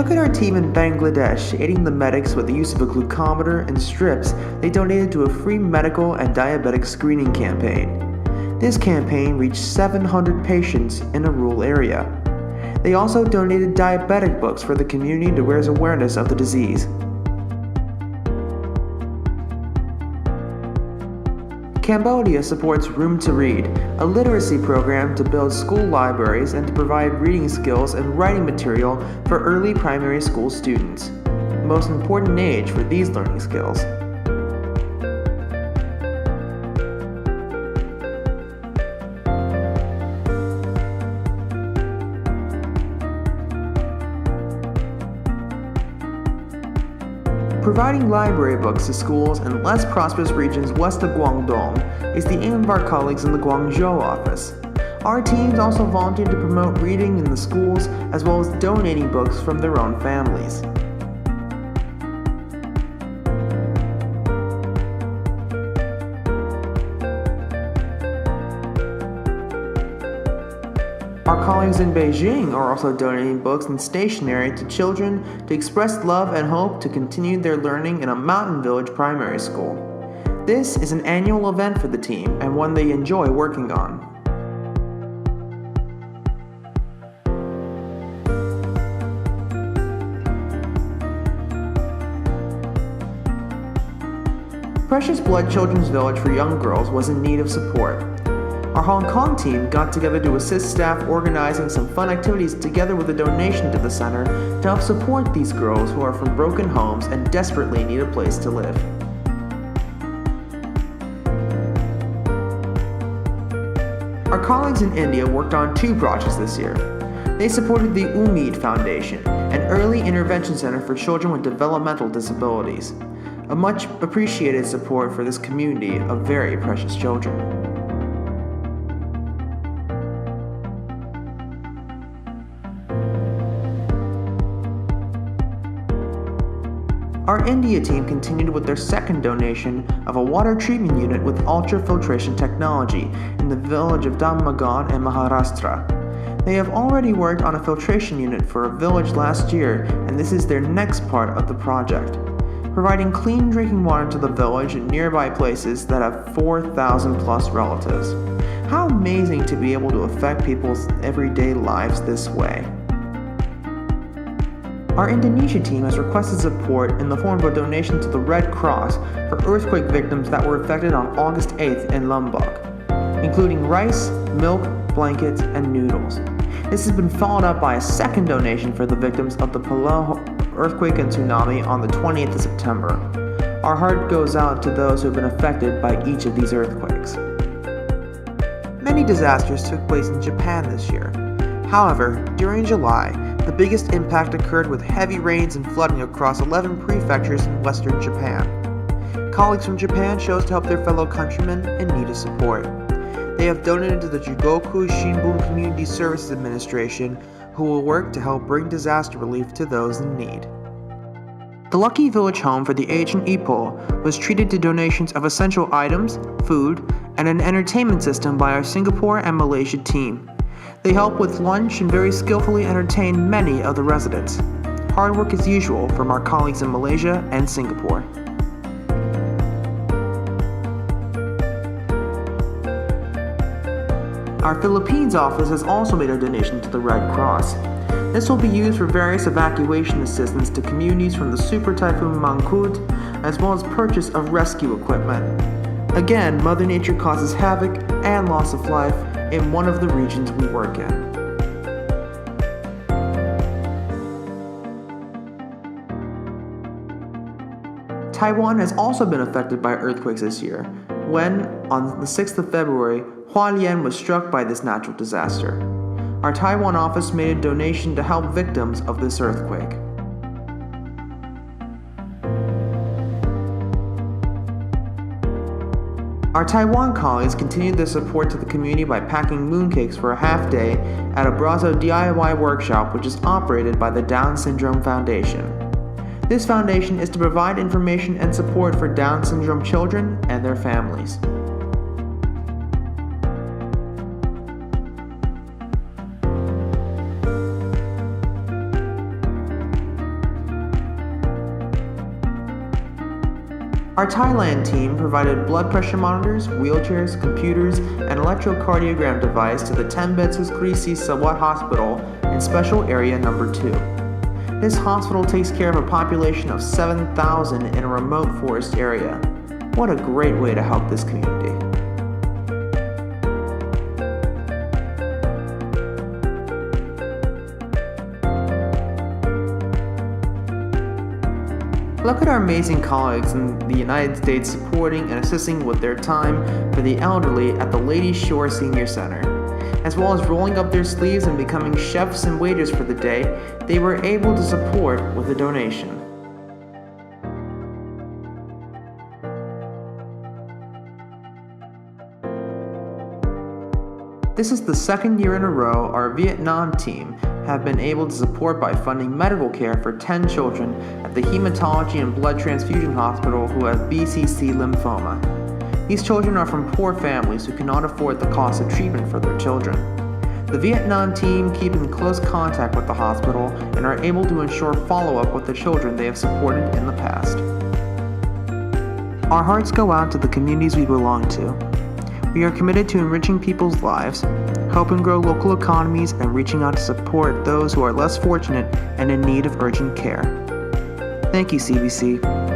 Look at our team in Bangladesh aiding the medics with the use of a glucometer and strips they donated to a free medical and diabetic screening campaign. This campaign reached 700 patients in a rural area. They also donated diabetic books for the community to raise awareness of the disease. Cambodia supports Room to Read, a literacy program to build school libraries and to provide reading skills and writing material for early primary school students, the most important age for these learning skills. Providing library books to schools in less prosperous regions west of Guangdong is the aim of our colleagues in the Guangzhou office. Our teams also volunteered to promote reading in the schools as well as donating books from their own families. Our colleagues in Beijing are also donating books and stationery to children to express love and hope to continue their learning in a mountain village primary school. This is an annual event for the team and one they enjoy working on. Precious Blood Children's Village for Young Girls was in need of support. Our Hong Kong team got together to assist staff organizing some fun activities together with a donation to the center to help support these girls who are from broken homes and desperately need a place to live. Our colleagues in India worked on 2 projects this year. They supported the Umeed Foundation, an early intervention center for children with developmental disabilities, a much appreciated support for this community of very precious children. Our India team continued with their second donation of a water treatment unit with ultrafiltration technology in the village of Dammagan in Maharashtra. They have already worked on a filtration unit for a village last year, and this is their next part of the project, providing clean drinking water to the village and nearby places that have 4,000 plus relatives. How amazing to be able to affect people's everyday lives this way. Our Indonesia team has requested support in the form of a donation to the Red Cross for earthquake victims that were affected on August 8th in Lombok, including rice, milk, blankets, and noodles. This has been followed up by a second donation for the victims of the Palau earthquake and tsunami on the 20th of September. Our heart goes out to those who have been affected by each of these earthquakes. Many disasters took place in Japan this year. However, during July, the biggest impact occurred with heavy rains and flooding across 11 prefectures in western Japan. Colleagues from Japan chose to help their fellow countrymen in need of support. They have donated to the Jugoku Shinbun Community Services Administration, who will work to help bring disaster relief to those in need. The Lucky Village Home for the Aged in Ipoh was treated to donations of essential items, food, and an entertainment system by our Singapore and Malaysia team. They help with lunch and very skillfully entertain many of the residents. Hard work as usual from our colleagues in Malaysia and Singapore. Our Philippines office has also made a donation to the Red Cross. This will be used for various evacuation assistance to communities from the Super Typhoon Mangkhut, as well as purchase of rescue equipment. Again, Mother Nature causes havoc and loss of life in one of the regions we work in. Taiwan has also been affected by earthquakes this year, when, on the 6th of February, Hualien was struck by this natural disaster. Our Taiwan office made a donation to help victims of this earthquake. Our Taiwan colleagues continued their support to the community by packing mooncakes for a half day at a Brazo DIY workshop which is operated by the Down Syndrome Foundation. This foundation is to provide information and support for Down syndrome children and their families. Our Thailand team provided blood pressure monitors, wheelchairs, computers, and electrocardiogram device to the Tembetsus Krisi Sawat Hospital in Special Area Number 2. This hospital takes care of a population of 7,000 in a remote forest area. What a great way to help this community. Look at our amazing colleagues in the United States supporting and assisting with their time for the elderly at the Lady Shore Senior Center. As well as rolling up their sleeves and becoming chefs and waiters for the day, they were able to support with a donation. This is the second year in a row our Vietnam team have been able to support by funding medical care for 10 children at the Hematology and Blood Transfusion Hospital who have BCC lymphoma. These children are from poor families who cannot afford the cost of treatment for their children. The Vietnam team keep in close contact with the hospital and are able to ensure follow-up with the children they have supported in the past. Our hearts go out to the communities we belong to. We are committed to enriching people's lives, helping grow local economies, and reaching out to support those who are less fortunate and in need of urgent care. Thank you, CBC.